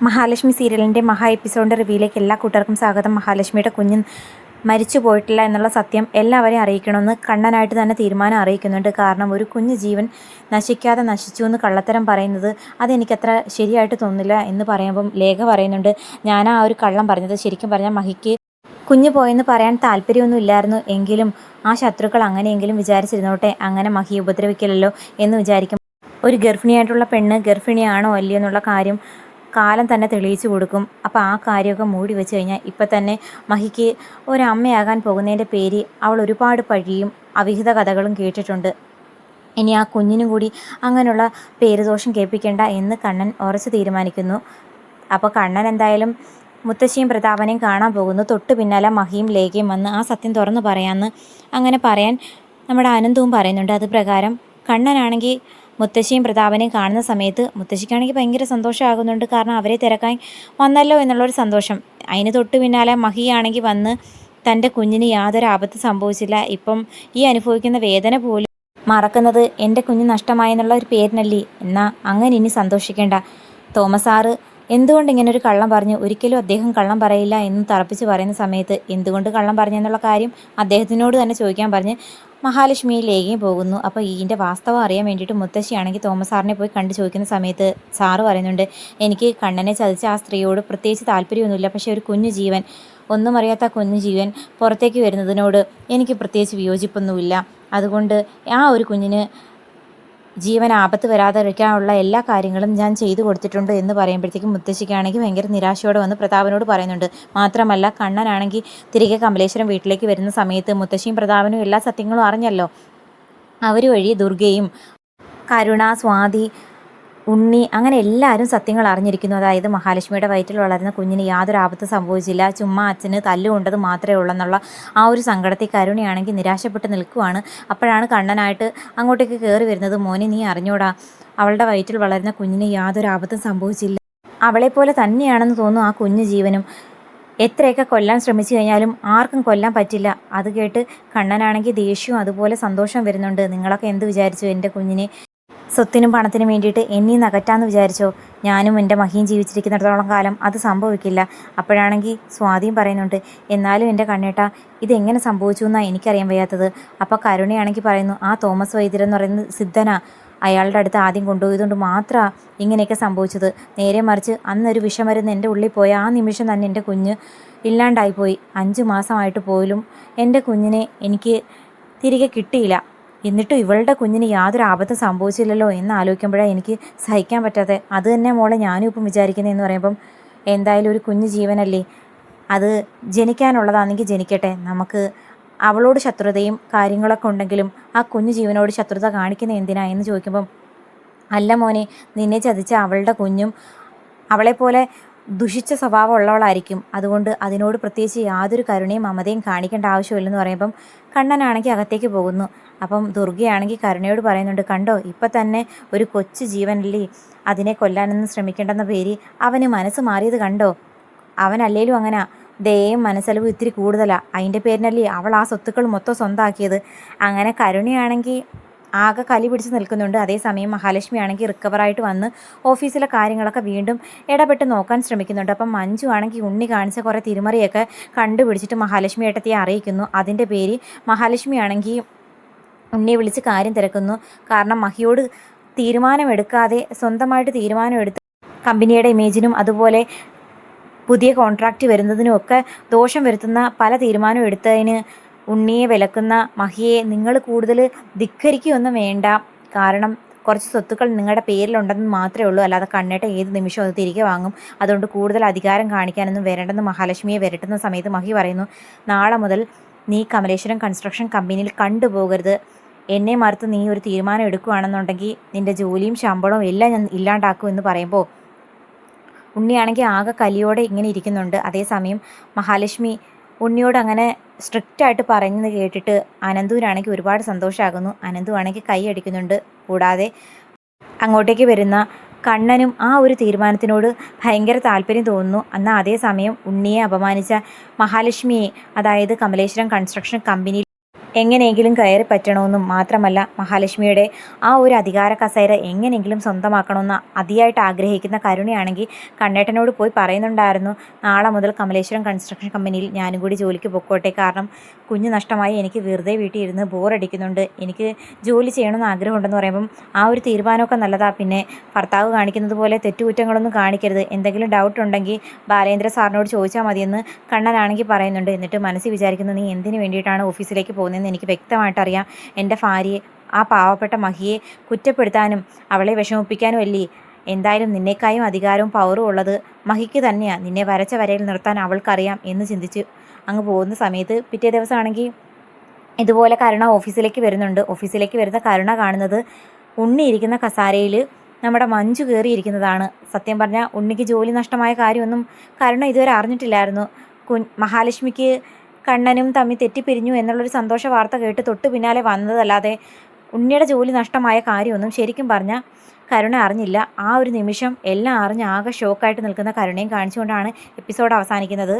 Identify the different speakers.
Speaker 1: മഹാലക്ഷ്മി സീരിയലിൻ്റെ മഹാ എപ്പിസോഡിൻ്റെ റിവ്യൂയിലേക്ക് എല്ലാ കൂട്ടർക്കും സ്വാഗതം. മഹാലക്ഷ്മിയുടെ കുഞ്ഞ് മരിച്ചു പോയിട്ടില്ല എന്നുള്ള സത്യം എല്ലാവരെയും അറിയിക്കണമെന്ന് കണ്ണനായിട്ട് തന്നെ തീരുമാനം അറിയിക്കുന്നുണ്ട്. കാരണം ഒരു കുഞ്ഞ് ജീവൻ നശിക്കാതെ നശിച്ചു എന്ന് കള്ളത്തരം പറയുന്നത് അതെനിക്കത്ര ശരിയായിട്ട് തോന്നുന്നില്ല എന്ന് പറയുമ്പം ലേഖ പറയുന്നുണ്ട്, ഞാൻ ആ ഒരു കള്ളം പറഞ്ഞത് ശരിക്കും പറഞ്ഞാൽ മഹിക്ക് കുഞ്ഞു പോയെന്ന് പറയാൻ താല്പര്യമൊന്നും ഇല്ലായിരുന്നു, എങ്കിലും ആ ശത്രുക്കൾ അങ്ങനെയെങ്കിലും വിചാരിച്ചിരുന്നോട്ടെ, അങ്ങനെ മഹിയെ ഉപദ്രവിക്കില്ലല്ലോ എന്ന് വിചാരിക്കും. ഒരു ഗർഭിണിയായിട്ടുള്ള പെണ്ണ് ഗർഭിണിയാണോ അല്ലയോ എന്നുള്ള കാര്യം കാലം തന്നെ തെളിയിച്ചു കൊടുക്കും. അപ്പോൾ ആ കാര്യമൊക്കെ മൂടി വെച്ച് കഴിഞ്ഞാൽ ഇപ്പം തന്നെ മഹിക്ക് ഒരമ്മയാകാൻ പോകുന്നതിൻ്റെ പേര് അവൾ ഒരുപാട് പഴിയും അവിഹിത കഥകളും കേട്ടിട്ടുണ്ട്. ഇനി ആ കുഞ്ഞിനും കൂടി അങ്ങനെയുള്ള പേരുദോഷം കേൾപ്പിക്കേണ്ട എന്ന് കണ്ണൻ ഉറച്ചു തീരുമാനിക്കുന്നു. അപ്പോൾ കണ്ണൻ എന്തായാലും മുത്തശ്ശിയും പ്രതാപനെയും കാണാൻ പോകുന്നു. തൊട്ട് പിന്നാലെ മഹിയും ലേഖയും വന്ന് ആ സത്യം തുറന്നു പറയാമെന്ന് അങ്ങനെ പറയാൻ നമ്മുടെ അനന്തവും പറയുന്നുണ്ട്. അത് പ്രകാരം കണ്ണനാണെങ്കിൽ മുത്തശ്ശിയും പ്രതാപനെയും കാണുന്ന സമയത്ത് മുത്തശ്ശിക്കാണെങ്കിൽ ഭയങ്കര സന്തോഷമാകുന്നുണ്ട്. കാരണം അവരെ തിരക്കാൻ വന്നല്ലോ എന്നുള്ളൊരു സന്തോഷം. അതിന് തൊട്ട് പിന്നാലെ മഹിയാണെങ്കിൽ വന്ന് തൻ്റെ കുഞ്ഞിന് യാതൊരു ആപത്ത് സംഭവിച്ചില്ല, ഇപ്പം ഈ അനുഭവിക്കുന്ന വേദന പോലും മറക്കുന്നത് എൻ്റെ കുഞ്ഞ് നഷ്ടമായെന്നുള്ള ഒരു പേരിനല്ലേ, എന്നാൽ അങ്ങനെ ഇനി സന്തോഷിക്കേണ്ട. തോമസ് സാറ് എന്തുകൊണ്ട് ഇങ്ങനെ ഒരു കള്ളം പറഞ്ഞു, ഒരിക്കലും അദ്ദേഹം കള്ളം പറയില്ല എന്ന് തറപ്പിച്ച് പറയുന്ന സമയത്ത് എന്തുകൊണ്ട് കള്ളം പറഞ്ഞെന്നുള്ള കാര്യം അദ്ദേഹത്തിനോട് തന്നെ ചോദിക്കാൻ പറഞ്ഞ് മഹാലക്ഷ്മിയിലേക്കും പോകുന്നു. അപ്പോൾ ഇതിൻ്റെ വാസ്തവം അറിയാൻ വേണ്ടിയിട്ട് മുത്തശ്ശിയാണെങ്കിൽ തോമസ് സാറിനെ പോയി കണ്ടു ചോദിക്കുന്ന സമയത്ത് സാറ് പറയുന്നുണ്ട്, എനിക്ക് കണ്ണനെ ചതിച്ച ആ സ്ത്രീയോട് പ്രത്യേകിച്ച് താല്പര്യമൊന്നുമില്ല, പക്ഷേ ഒരു കുഞ്ഞു ജീവൻ, ഒന്നും അറിയാത്ത കുഞ്ഞു ജീവൻ പുറത്തേക്ക് വരുന്നതിനോട് എനിക്ക് പ്രത്യേകിച്ച് വിയോജിപ്പൊന്നുമില്ല. അതുകൊണ്ട് ആ ഒരു കുഞ്ഞിന് ജീവൻ ആപത്ത് വരാതിരിക്കാനുള്ള എല്ലാ കാര്യങ്ങളും ഞാൻ ചെയ്തു കൊടുത്തിട്ടുണ്ട് എന്ന് പറയുമ്പോഴത്തേക്കും മുത്തശ്ശിക്കാണെങ്കിൽ ഭയങ്കര നിരാശയോടെ വന്ന് പ്രതാപനോട് പറയുന്നുണ്ട്. മാത്രമല്ല കണ്ണനാണെങ്കിൽ തിരികെ കമലേശ്വരം വീട്ടിലേക്ക് വരുന്ന സമയത്ത് മുത്തശ്ശിയും പ്രതാപനും എല്ലാ സത്യങ്ങളും അറിഞ്ഞല്ലോ. അവർ വഴി ദുർഗയും കരുണ, സ്വാതി, ഉണ്ണി അങ്ങനെ എല്ലാവരും സത്യങ്ങൾ അറിഞ്ഞിരിക്കുന്നു. അതായത് മഹാലക്ഷ്മിയുടെ വയറ്റിൽ വളരുന്ന കുഞ്ഞിന് യാതൊരു ആപത്ത് സംഭവിച്ചില്ല, ചുമ്മാ അച്ഛന് തല്ലുകൊണ്ടത് മാത്രമേ ഉള്ളെന്നുള്ള ആ ഒരു സങ്കടത്തിൽ കരുണയാണെങ്കിൽ നിരാശപ്പെട്ട് നിൽക്കുവാണ്. അപ്പോഴാണ് കണ്ണനായിട്ട് അങ്ങോട്ടേക്ക് കയറി വരുന്നത്. മോനെ നീ അറിഞ്ഞോടാ, അവളുടെ വയറ്റിൽ വളരുന്ന കുഞ്ഞിന് യാതൊരു ആപത്തും സംഭവിച്ചില്ല, അവളെപ്പോലെ തന്നെയാണെന്ന് തോന്നുന്നു ആ കുഞ്ഞു ജീവനും, എത്രയൊക്കെ കൊല്ലാൻ ശ്രമിച്ചു കഴിഞ്ഞാലും ആർക്കും കൊല്ലാൻ പറ്റില്ല. അത് കേട്ട് കണ്ണനാണെങ്കിൽ ദേഷ്യവും അതുപോലെ സന്തോഷം വരുന്നുണ്ട്. നിങ്ങളൊക്കെ എന്ത് വിചാരിച്ചു, എൻ്റെ കുഞ്ഞിനെ സ്വത്തിനും പണത്തിനും വേണ്ടിയിട്ട് എന്നെ നകറ്റാന്ന് വിചാരിച്ചോ? ഞാനും എൻ്റെ മഹിയും ജീവിച്ചിരിക്കുന്നിടത്തോളം കാലം അത് സംഭവിക്കില്ല. അപ്പോഴാണെങ്കിൽ സ്വാതിയും പറയുന്നുണ്ട്, എന്നാലും എൻ്റെ കണ്ണേട്ടാ ഇതെങ്ങനെ സംഭവിച്ചു എന്നാണ് എനിക്കറിയാൻ വയ്യാത്തത്. അപ്പോൾ കരുണയാണെങ്കിൽ പറയുന്നു, ആ തോമസ് വൈദ്യരെന്ന് പറയുന്നത് സിദ്ധനാ, അയാളുടെ അടുത്ത് ആദ്യം കൊണ്ടുപോയതുകൊണ്ട് മാത്രമാണ് ഇങ്ങനെയൊക്കെ സംഭവിച്ചത്. നേരെ മറിച്ച് അന്നൊരു വിഷമരുന്ന് എൻ്റെ ഉള്ളിൽ പോയ ആ നിമിഷം തന്നെ എൻ്റെ കുഞ്ഞ് ഇല്ലാണ്ടായിപ്പോയി. 5 മാസമായിട്ട് പോലും എൻ്റെ കുഞ്ഞിനെ എനിക്ക് തിരികെ കിട്ടിയില്ല. എന്നിട്ടും ഇവളുടെ കുഞ്ഞിന് യാതൊരു ആപത്തും സംഭവിച്ചില്ലല്ലോ എന്ന് ആലോചിക്കുമ്പോഴാണ് എനിക്ക് സഹിക്കാൻ പറ്റാതെ. അത് തന്നെ മോളെ ഞാനും ഇപ്പം വിചാരിക്കുന്നതെന്ന് പറയുമ്പം, എന്തായാലും ഒരു കുഞ്ഞു ജീവനല്ലേ, അത് ജനിക്കാനുള്ളതാണെങ്കിൽ ജനിക്കട്ടെ, നമുക്ക് അവളോട് ശത്രുതയും കാര്യങ്ങളൊക്കെ ഉണ്ടെങ്കിലും ആ കുഞ്ഞു ജീവനോട് ശത്രുത കാണിക്കുന്ന എന്തിനാ എന്ന് ചോദിക്കുമ്പം, അല്ല മോനെ, നിന്നെ ചതിച്ച അവളുടെ കുഞ്ഞും അവളെപ്പോലെ ദുഷിച്ച സ്വഭാവമുള്ളവളായിരിക്കും, അതുകൊണ്ട് അതിനോട് പ്രത്യേകിച്ച് യാതൊരു കരുണയും മമതയും കാണിക്കേണ്ട ആവശ്യമില്ലെന്ന് പറയുമ്പം കണ്ണനാണെങ്കിൽ അകത്തേക്ക് പോകുന്നു. അപ്പം ദുർഗയാണെങ്കിൽ കരുണയോട് പറയുന്നുണ്ട്, കണ്ടോ ഇപ്പം തന്നെ ഒരു കൊച്ചു ജീവനല്ലേ, അതിനെ കൊല്ലാനൊന്നും ശ്രമിക്കേണ്ടെന്ന പേര് അവന് മനസ്സ് മാറിയത് കണ്ടോ, അവനല്ലേലും അങ്ങനെ ദയയും മനസ്സലവും ഇത്തിരി കൂടുതലാണ്, അതിൻ്റെ പേരിനല്ലേ അവൾ ആ സ്വത്തുക്കൾ മൊത്തം സ്വന്തമാക്കിയത്. അങ്ങനെ കരുണയാണെങ്കിൽ ആകെ കലി പിടിച്ച് നിൽക്കുന്നുണ്ട്. അതേസമയം മഹാലക്ഷ്മി ആണെങ്കിൽ റിക്കവറായിട്ട് വന്ന് ഓഫീസിലെ കാര്യങ്ങളൊക്കെ വീണ്ടും ഇടപെട്ട് നോക്കാൻ ശ്രമിക്കുന്നുണ്ട്. അപ്പം മഞ്ജു ആണെങ്കിൽ ഉണ്ണി കാണിച്ച കുറേ തിരിമറിയൊക്കെ കണ്ടുപിടിച്ചിട്ട് മഹാലക്ഷ്മി ഏട്ടത്തിയെ അറിയിക്കുന്നു. അതിൻ്റെ പേര് മഹാലക്ഷ്മി ആണെങ്കിൽ ഉണ്ണിയെ വിളിച്ച് കാര്യം തിരക്കുന്നു. കാരണം മഹിയോട് തീരുമാനമെടുക്കാതെ സ്വന്തമായിട്ട് തീരുമാനമെടുത്ത് കമ്പനിയുടെ ഇമേജിനും അതുപോലെ പുതിയ കോൺട്രാക്റ്റ് വരുന്നതിനും ഒക്കെ ദോഷം വരുത്തുന്ന പല തീരുമാനം എടുത്തതിന് ഉണ്ണിയെ വിലക്കുന്ന മഹിയെ നിങ്ങൾ കൂടുതൽ ധിക്കരിക്കുകയൊന്നും വേണ്ട. കാരണം കുറച്ച് സ്വത്തുക്കൾ നിങ്ങളുടെ പേരിലുണ്ടെന്ന് മാത്രമേ ഉള്ളൂ, അല്ലാതെ കണ്ണേട്ട ഏത് നിമിഷവും അത് തിരികെ വാങ്ങും, അതുകൊണ്ട് കൂടുതൽ അധികാരം കാണിക്കാനൊന്നും വരേണ്ടെന്ന് മഹാലക്ഷ്മിയെ വരട്ടുന്ന സമയത്ത് മഹി പറയുന്നു, നാളെ മുതൽ നീ കമലേശ്വരം കൺസ്ട്രക്ഷൻ കമ്പനിയിൽ കണ്ടുപോകരുത്, എന്നെ മറുത്ത് നീ ഒരു തീരുമാനം എടുക്കുകയാണെന്നുണ്ടെങ്കിൽ നിൻ്റെ ജോലിയും ശമ്പളവും എല്ലാം ഞാൻ ഇല്ലാണ്ടാക്കും എന്ന് പറയുമ്പോൾ ഉണ്ണിയാണെങ്കിൽ ആകെ കലിയോടെ ഇങ്ങനെ ഇരിക്കുന്നുണ്ട്. അതേസമയം മഹാലക്ഷ്മി ഉണ്ണിയോട് അങ്ങനെ സ്ട്രിക്റ്റായിട്ട് പറയുന്നത് കേട്ടിട്ട് അനന്തുവിനാണെങ്കിൽ ഒരുപാട് സന്തോഷമാകുന്നു. അനന്തു ആണെങ്കിൽ കൈ അടിക്കുന്നുണ്ട്. കൂടാതെ അങ്ങോട്ടേക്ക് വരുന്ന കണ്ണനും ആ ഒരു തീരുമാനത്തിനോട് ഭയങ്കര താല്പര്യം തോന്നുന്നു. എന്നാൽ അതേസമയം ഉണ്ണിയെ അപമാനിച്ച മഹാലക്ഷ്മിയെ, അതായത് കമലേശ്വരം കൺസ്ട്രക്ഷൻ കമ്പനിയിൽ എങ്ങനെയെങ്കിലും കയറി പറ്റണമെന്നും മാത്രമല്ല മഹാലക്ഷ്മിയുടെ ആ ഒരു അധികാര കസേര എങ്ങനെയെങ്കിലും സ്വന്തമാക്കണമെന്ന് അതിയായിട്ട് ആഗ്രഹിക്കുന്ന കരുണയാണെങ്കിൽ കണ്ണേട്ടനോട് പോയി പറയുന്നുണ്ടായിരുന്നു, നാളെ മുതൽ കമലേശ്വരം കൺസ്ട്രക്ഷൻ കമ്പനിയിൽ ഞാനും കൂടി ജോലിക്ക് പൊക്കോട്ടെ, കാരണം കുഞ്ഞ് നഷ്ടമായി എനിക്ക് വെറുതെ വീട്ടിൽ ഇരുന്ന് ബോറടിക്കുന്നുണ്ട്, എനിക്ക് ജോലി ചെയ്യണമെന്ന് ആഗ്രഹമുണ്ടെന്ന് പറയുമ്പം ആ ഒരു തീരുമാനമൊക്കെ നല്ലതാണ്. പിന്നെ ഭർത്താവ് കാണിക്കുന്നത് പോലെ തെറ്റുകുറ്റങ്ങളൊന്നും കാണിക്കരുത്, എന്തെങ്കിലും ഡൗട്ട് ഉണ്ടെങ്കിൽ ബാലേന്ദ്ര സാറിനോട് ചോദിച്ചാൽ മതിയെന്ന് കണ്ണനാണെങ്കിൽ പറയുന്നുണ്ട്. എന്നിട്ട് മനസ്സിൽ വിചാരിക്കുന്നു, നീ എന്തിനു വേണ്ടിയിട്ടാണ് ഓഫീസിലേക്ക് പോകുന്നതെന്ന് എനിക്ക് വ്യക്തമായിട്ടറിയാം. എൻ്റെ ഭാര്യയെ, ആ പാവപ്പെട്ട മഹിയെ കുറ്റപ്പെടുത്താനും അവളെ വിഷമിപ്പിക്കാനും അല്ലേ. എന്തായാലും നിന്നേക്കായും അധികാരവും പവറും ഉള്ളത് മഹിക്ക് തന്നെയാണ്, നിന്നെ വരച്ച വരയിൽ നിർത്താൻ അവൾക്കറിയാം എന്ന് ചിന്തിച്ച് അങ്ങ് പോകുന്ന സമയത്ത് പിറ്റേ ദിവസമാണെങ്കിൽ ഇതുപോലെ കരുണ ഓഫീസിലേക്ക് വരുന്നുണ്ട്. ഓഫീസിലേക്ക് വരുന്ന കരുണ കാണുന്നത് ഉണ്ണി ഇരിക്കുന്ന കസാരയിൽ നമ്മുടെ മഞ്ജു കയറിയിരിക്കുന്നതാണ്. സത്യം പറഞ്ഞാൽ ഉണ്ണിക്ക് ജോലി നഷ്ടമായ കാര്യമൊന്നും കരുണ ഇതുവരെ അറിഞ്ഞിട്ടില്ലായിരുന്നു. മഹാലക്ഷ്മിക്ക് കണ്ണനും തമ്മിൽ തെറ്റിപ്പിരിഞ്ഞു എന്നുള്ളൊരു സന്തോഷ വാർത്ത കേട്ട് തൊട്ട് പിന്നാലെ വന്നതല്ലാതെ ഉണ്ണിയുടെ ജോലി നഷ്ടമായ കാര്യമൊന്നും ശരിക്കും പറഞ്ഞാൽ കരുണ അറിഞ്ഞില്ല. ആ ഒരു നിമിഷം എല്ലാം അറിഞ്ഞ് ആകെ ഷോക്കായിട്ട് നിൽക്കുന്ന കരുണയും കാണിച്ചുകൊണ്ടാണ് എപ്പിസോഡ് അവസാനിക്കുന്നത്.